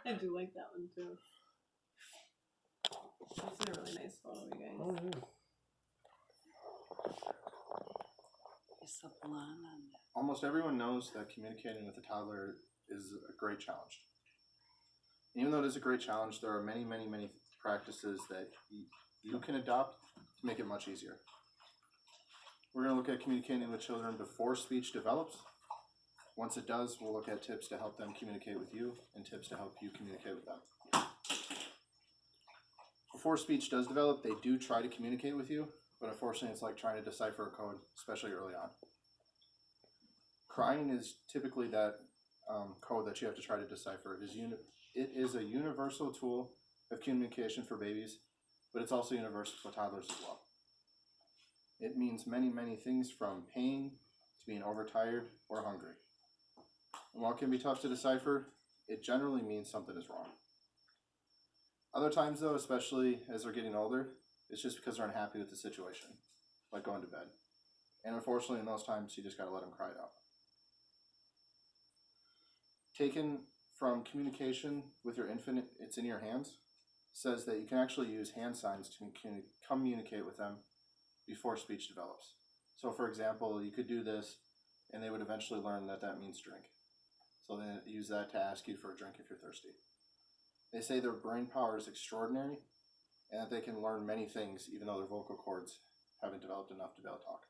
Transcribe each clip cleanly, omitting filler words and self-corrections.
I do like that one too. That's a really nice photo, you guys. Oh, yeah. It's a blonde on there. Almost everyone knows that communicating with a toddler is a great challenge. Even though it is a great challenge, there are many, many, many practices that you can adopt to make it much easier. We're going to look at communicating with children before speech develops. Once it does, we'll look at tips to help them communicate with you and tips to help you communicate with them. Before speech does develop, they do try to communicate with you, but unfortunately it's like trying to decipher a code, especially early on. Crying is typically that code that you have to try to decipher. It is a universal tool of communication for babies, but it's also universal for toddlers as well. It means many, many things, from pain to being overtired or hungry. And while it can be tough to decipher, it generally means something is wrong. Other times though, especially as they're getting older, it's just because they're unhappy with the situation, like going to bed. And unfortunately in those times, you just gotta let them cry it out. Taken from communication with your infant, it's in your hands, says that you can actually use hand signs to communicate with them before speech develops. So for example, you could do this and they would eventually learn that that means drink. So then use that to ask you for a drink if you're thirsty. They say their brain power is extraordinary and that they can learn many things even though their vocal cords haven't developed enough to be able to talk.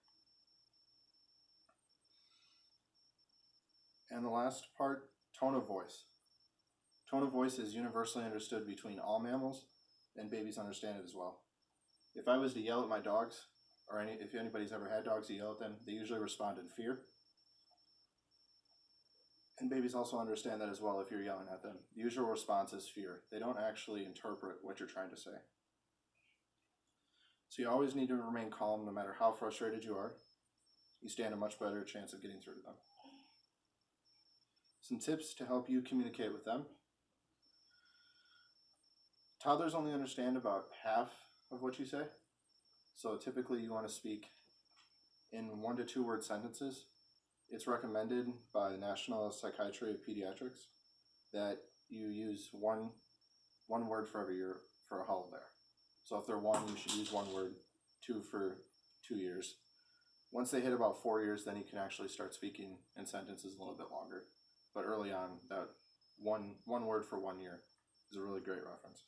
And the last part, tone of voice. Tone of voice is universally understood between all mammals, and babies understand it as well. If I was to yell at my dogs, or if anybody's ever had dogs, you yell at them, they usually respond in fear. And babies also understand that as well if you're yelling at them. The usual response is fear. They don't actually interpret what you're trying to say. So you always need to remain calm no matter how frustrated you are. You stand a much better chance of getting through to them. Some tips to help you communicate with them. Toddlers only understand about half of what you say. So typically you want to speak in 1 to 2 word sentences. It's recommended by the National Psychiatry of Pediatrics that you use one word for every year for a hollow there. So if they're 1, you should use 1 word, 2 for 2 years. Once they hit about 4 years, then you can actually start speaking in sentences a little bit longer. But early on, that one word for 1 year is a really great reference.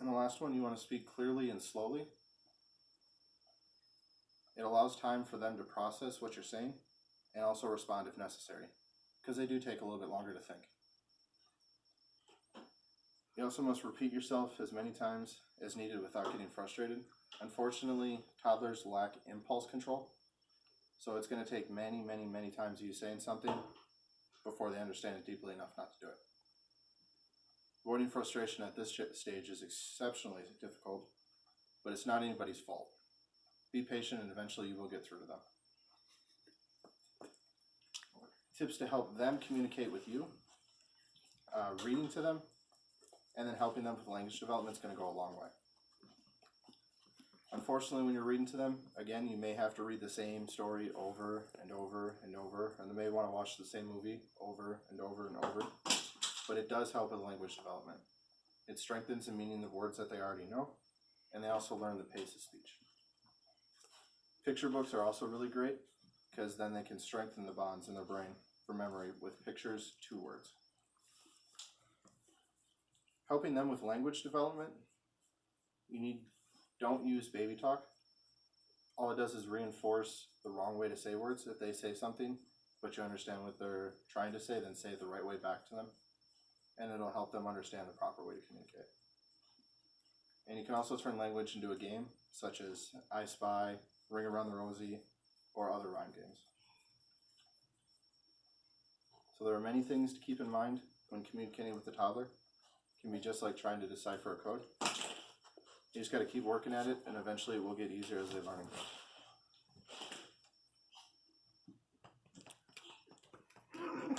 And the last one, you want to speak clearly and slowly. It allows time for them to process what you're saying and also respond if necessary, because they do take a little bit longer to think. You also must repeat yourself as many times as needed without getting frustrated. Unfortunately, toddlers lack impulse control, so it's going to take many, many, many times you saying something before they understand it deeply enough not to do it. Avoiding frustration at this stage is exceptionally difficult, but it's not anybody's fault. Be patient and eventually you will get through to them. Tips to help them communicate with you. Reading to them and then helping them with language development is going to go a long way. Unfortunately, when you're reading to them, again, you may have to read the same story over and over and over, and they may want to watch the same movie over and over and over, but it does help with language development. It strengthens the meaning of words that they already know, and they also learn the pace of speech. Picture books are also really great because then they can strengthen the bonds in their brain for memory with pictures, 2 words. Helping them with language development, don't use baby talk. All it does is reinforce the wrong way to say words. If they say something, but you understand what they're trying to say, then say it the right way back to them, and it'll help them understand the proper way to communicate. And you can also turn language into a game, such as I Spy, Ring Around the Rosie, or other rhyme games. So there are many things to keep in mind when communicating with a toddler. It can be just like trying to decipher a code. You just got to keep working at it, and eventually it will get easier as they learn and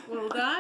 grow. Well done.